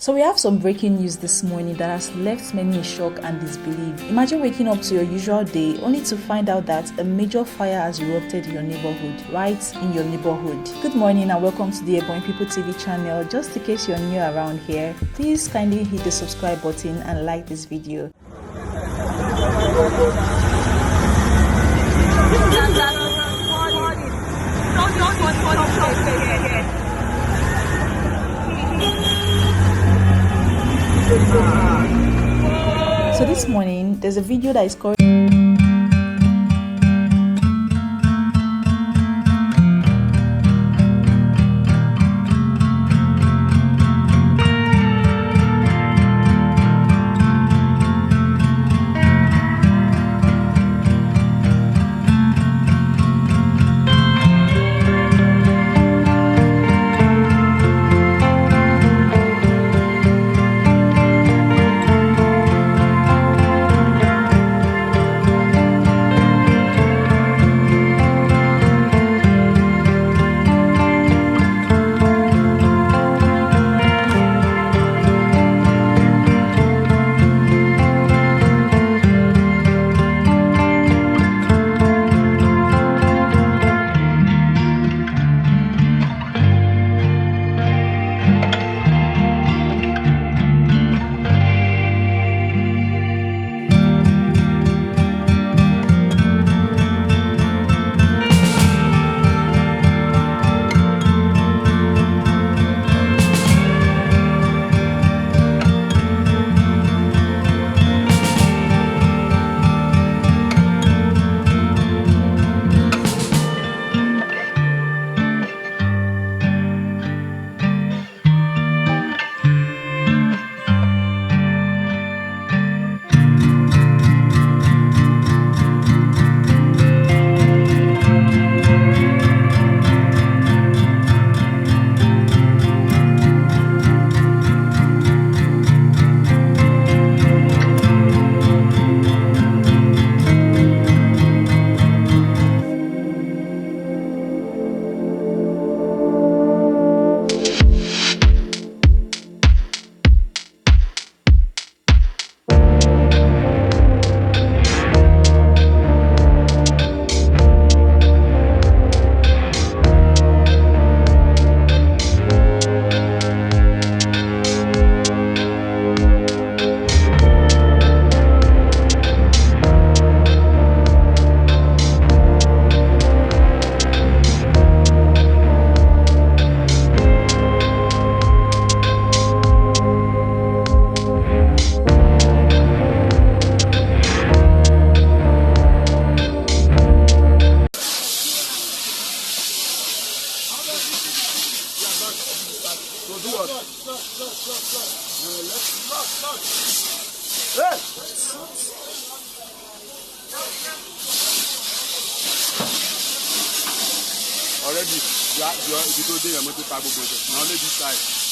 So we have some breaking news this morning that has left many in shock and disbelief. Imagine waking up to your usual day only to find out that a major fire has erupted in your neighborhood, right in your neighborhood. Good morning and welcome to the Igbo People TV channel. Just in case you're new around here, please kindly hit the subscribe button and like this video. So this morning, there's a video that is called already, if you go there, you're going to now let this side.